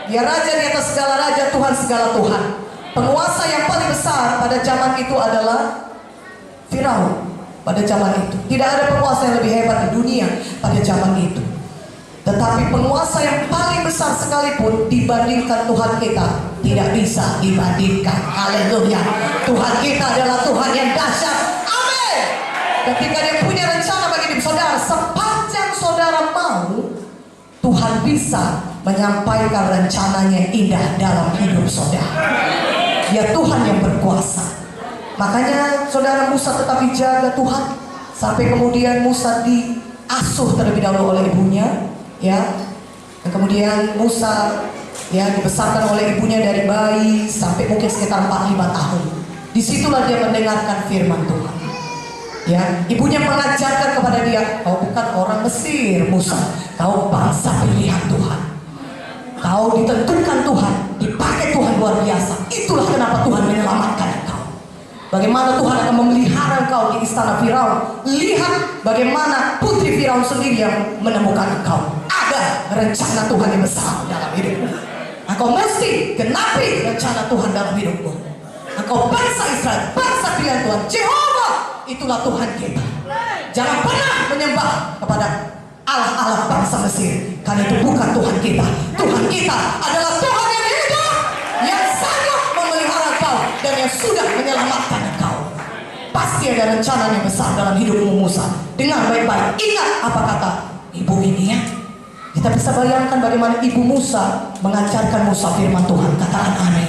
Dia raja di atas segala raja, Tuhan segala Tuhan. Penguasa yang paling besar pada zaman itu adalah Firaun. Pada zaman itu tidak ada penguasa yang lebih hebat di dunia pada zaman itu. Tetapi penguasa yang paling besar sekalipun dibandingkan Tuhan kita tidak bisa dibandingkan. Haleluya. Tuhan kita adalah Tuhan yang dahsyat. Amin. Ketika dia punya rencana bagi hidup saudara, sepanjang saudara mau, Tuhan bisa menyampaikan rencananya yang indah dalam hidup saudara. Dia Tuhan yang berkuasa. Makanya saudara, Musa tetap dijaga Tuhan sampai kemudian Musa diasuh terlebih dahulu oleh ibunya, ya. Dan kemudian Musa ya dibesarkan oleh ibunya dari bayi sampai mungkin sekitar 4-5 tahun. Disitulah dia mendengarkan firman Tuhan. Ya, ibunya mengajarkan kepada dia, kau bukan orang Mesir, Musa, kau bangsa pilihan Tuhan. Kau ditentukan Tuhan, dipakai Tuhan luar biasa. Itulah kenapa Tuhan menyelamatkan engkau. Bagaimana Tuhan akan memelihara engkau di istana Firaun. Lihat bagaimana putri Firaun sendiri yang menemukan engkau. Ada rencana Tuhan yang besar dalam hidupmu. Engkau mesti genapi rencana Tuhan dalam hidupmu. Engkau bangsa Israel, bangsa pilihan Tuhan. Jehovah, itulah Tuhan kita. Jangan pernah menyembah kepada Allah-Allah bangsa Mesir, karena itu bukan Tuhan kita. Tuhan kita adalah Tuhan yang hidup, yang sanggup memelihara engkau dan yang sudah menyelamatkan engkau. Pasti ada rencana yang besar dalam hidupmu, Musa. Dengar baik-baik, ingat apa kata ibu ini ya. Kita bisa bayangkan bagaimana ibu Musa mengajarkan Musa firman Tuhan. Katakan amin.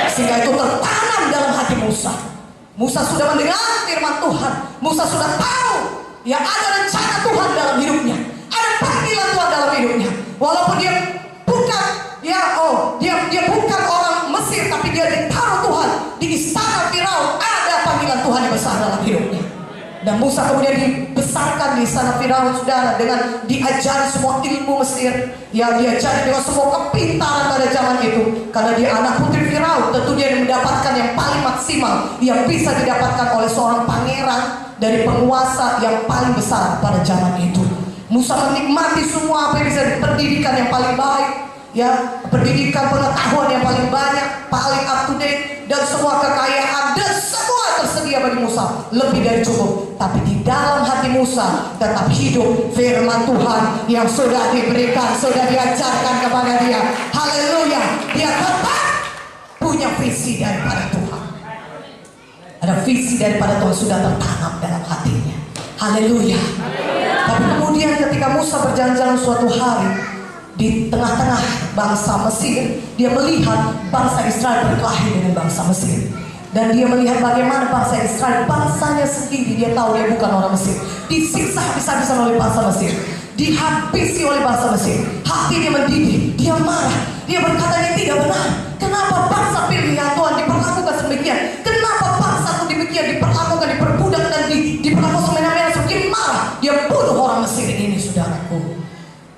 Sehingga itu tertanam dalam hati Musa. Musa sudah mendengar firman Tuhan. Musa sudah tahu ya ada rencana Tuhan dalam hidupnya. Ada panggilan Tuhan dalam hidupnya. Walaupun dia bukan dia bukan orang Mesir, tapi dia ditaruh Tuhan di istana Firaun. Ada panggilan Tuhan yang besar dalam hidupnya. Dan Musa kemudian dibesarkan di istana Firaun, saudara, dengan diajari semua ilmu Mesir, yang diajari dengan semua kepintaran pada zaman itu. Karena dia anak putri Firaun, tentu dia mendapatkan yang paling maksimal yang bisa didapatkan oleh seorang pangeran dari penguasa yang paling besar pada zaman itu. Musa menikmati semua apa yang bisa, pendidikan yang paling baik, ya, pendidikan pengetahuan yang paling banyak, paling up to date, dan semua kekayaan dan semua tersedia bagi Musa, lebih dari cukup. Tapi di dalam hati Musa tetap hidup firman Tuhan yang sudah diberikan, sudah diajarkan kepada dia. Haleluya. Dia tetap punya visi daripada Tuhan. Ada visi daripada Tuhan sudah tertanam dalam hatinya. Haleluya. Tapi kemudian ketika Musa berjalan-jalan suatu hari di tengah-tengah bangsa Mesir, dia melihat bangsa Israel berkelahi dengan bangsa Mesir. Dan dia melihat bagaimana bangsa Israel, bangsanya sendiri, dia tahu dia bukan orang Mesir, disiksa habis-habisan oleh bangsa Mesir, dihabisi oleh bangsa Mesir. Hati dia mendidih, dia marah, dia berkata ini tidak benar. Kenapa bangsa pilihan Tuhan diperlakukan sedemikian? Kenapa bangsa itu demikian diperlakukan, diperbudak dan diperlakukan semena-mena? Semakin marah, dia bunuh orang Mesir ini, saudaraku.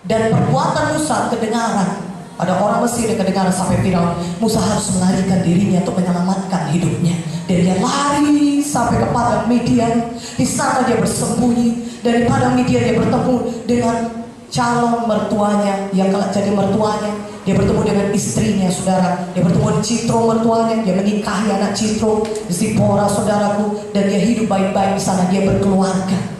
Dan perbuatan Musa kedengaran pada orang Mesir, yang kedengaran sampai Firaun. Musa harus melarikan dirinya untuk menyelamatkan hidupnya. Dan dia lari sampai ke padang Midian. Di sana dia bersembunyi. Dari padang Midian dia bertemu dengan calon mertuanya yang kelak jadi mertuanya. Dia bertemu dengan istrinya, saudara. Dia bertemu dengan Citro mertuanya. Dia menikahi anak Citro, Zipora, saudaraku. Dan dia hidup baik-baik di sana. Dia berkeluarga.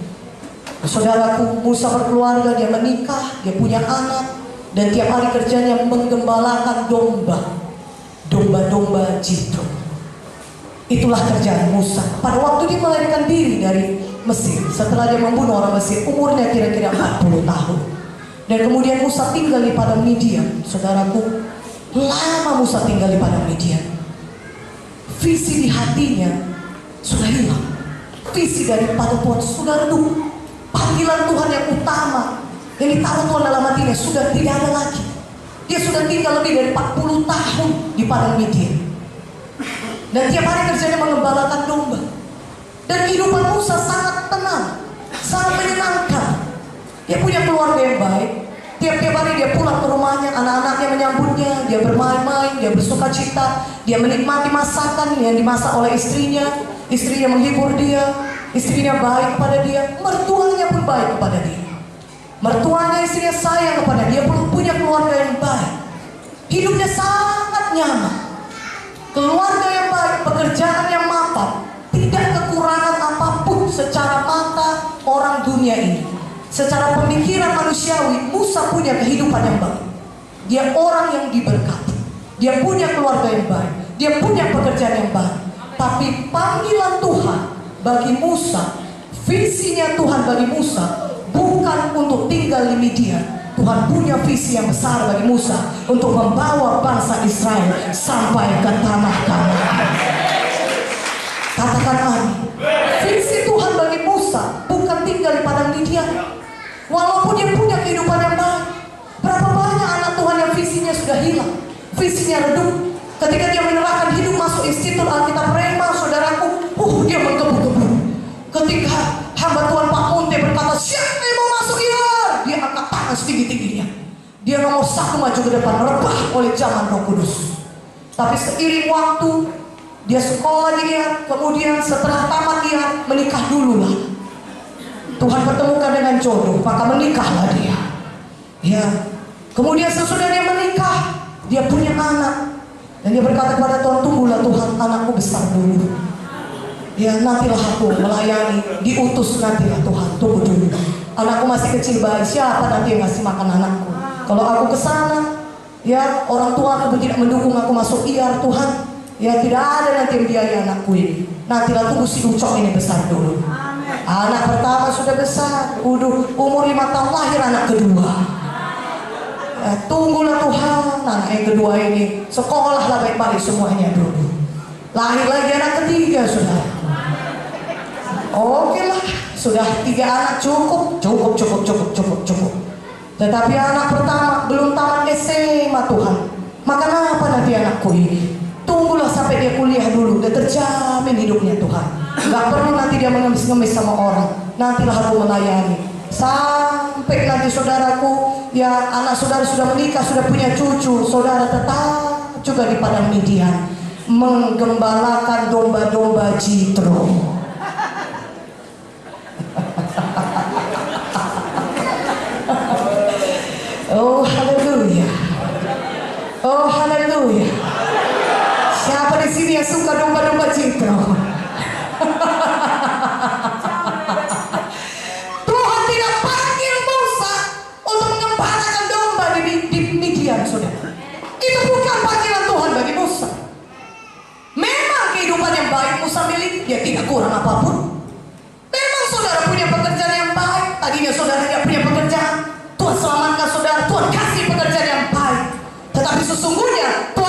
Saudaraku, Musa berkeluarga, dia menikah, dia punya anak. Dan tiap hari kerjanya menggembalakan domba-domba Jitro. Itulah kerjaan Musa pada waktu dia melarikan diri dari Mesir. Setelah dia membunuh orang Mesir, umurnya kira-kira 40 tahun. Dan kemudian Musa tinggal di padang Midian. Saudaraku, lama Musa tinggal di padang Midian. Visi di hatinya sudah hilang. Visi daripada Tuhan sudah redup. Panggilan Tuhan yang utama yang ditaruh Tuhan dalam hatinya sudah tidak ada lagi. Dia sudah tinggal lebih dari 40 tahun di padang Midian. Dan tiap hari kerjanya mengembalakan domba. Dan kehidupan Musa sangat tenang, sangat menyenangkan. Dia punya keluarga yang baik. Tiap-tiap hari dia pulang ke rumahnya, anak-anaknya menyambutnya, dia bermain-main, dia bersuka cita, dia menikmati masakan yang dimasak oleh istrinya. Istrinya menghibur dia, istrinya baik kepada dia, mertuanya pun baik kepada dia. Mertuanya, istrinya sayang kepada dia, punya keluarga yang baik. hidupnya sangat nyaman, keluarga yang baik, pekerjaan yang mapan, tidak kekurangan apapun secara mata orang dunia ini. Secara pemikiran manusiawi, Musa punya kehidupan yang baik. Dia orang yang diberkati, dia punya keluarga yang baik, dia punya pekerjaan yang baik. Tapi panggilan Tuhan bagi Musa, visinya Tuhan bagi Musa bukan untuk tinggal di Midian. Tuhan punya visi yang besar bagi Musa untuk membawa bangsa Israel sampai ke tanah Kanaan. Katakan amin. Visi Tuhan bagi Musa bukan tinggal di padang Midian. Walaupun dia punya kehidupan yang baik, berapa banyak anak Tuhan yang visinya sudah hilang, visinya redup. Ketika dia menyerahkan hidup masuk Institut Alkitab Rema, saudaraku, dia menggebu-gebu. Ketika hamba Tuhan Pak Munte berkata, siapa yang mau masuk IAR? Dia angkat tangan setinggi-tingginya. Dia nomor 1 maju ke depan, rebah oleh zaman Roh Kudus. Tapi seiring waktu, dia sekolah di IAR, kemudian setelah tamat IAR, menikah dululah. Tuhan pertemukan dengan jodoh, maka menikahlah dia. Ya, kemudian sesudah dia menikah, dia punya anak. Dan dia berkata kepada Tuhan, tunggulah Tuhan, anakku besar dulu. Ya, nantilah aku melayani, diutus nantilah Tuhan, tunggu dulu. Anakku masih kecil bayi, siapa nanti yang ngasih makan anakku? Kalau aku ke sana, ya orang tua aku tidak mendukung aku masuk IAR Tuhan. Ya tidak ada nanti yang biaya anakku ini. Nantilah tunggu si Ucok ini besar dulu. Anak pertama sudah besar, umur 5 tahun lahir anak kedua. Ya, tunggulah Tuhan, anak yang kedua ini sekolahlah baik-baik semuanya dulu. Lahir lagi anak ketiga, saudara. Oke lah, sudah 3 anak cukup. Tetapi anak pertama belum tamat SMA Tuhan. Maka apa nanti anakku ini? Tunggulah sampai dia kuliah dulu, dia terjamin hidupnya Tuhan. Gak perlu nanti dia mengemis-ngemis sama orang. Nantilah aku melayani. Sampai nanti saudaraku, ya anak saudara sudah menikah, sudah punya cucu, saudara tetap juga di padang Midian menggembalakan domba-domba Jitro. Oh haleluya, oh haleluya. Siapa di sini yang suka domba-domba Jitro? Tuhan tidak panggil Musa untuk mengembalakan domba di Midian, saudara. Itu bukan panggilan Tuhan bagi Musa. Memang kehidupan yang baik Musa miliki, dia tidak kurang apapun. Memang saudara punya pekerjaan yang baik. Tadinya saudara tidak punya pekerjaan, Tuhan selamatkan saudara, Tuhan kasih pekerjaan yang baik. Tetapi sesungguhnya Tuhan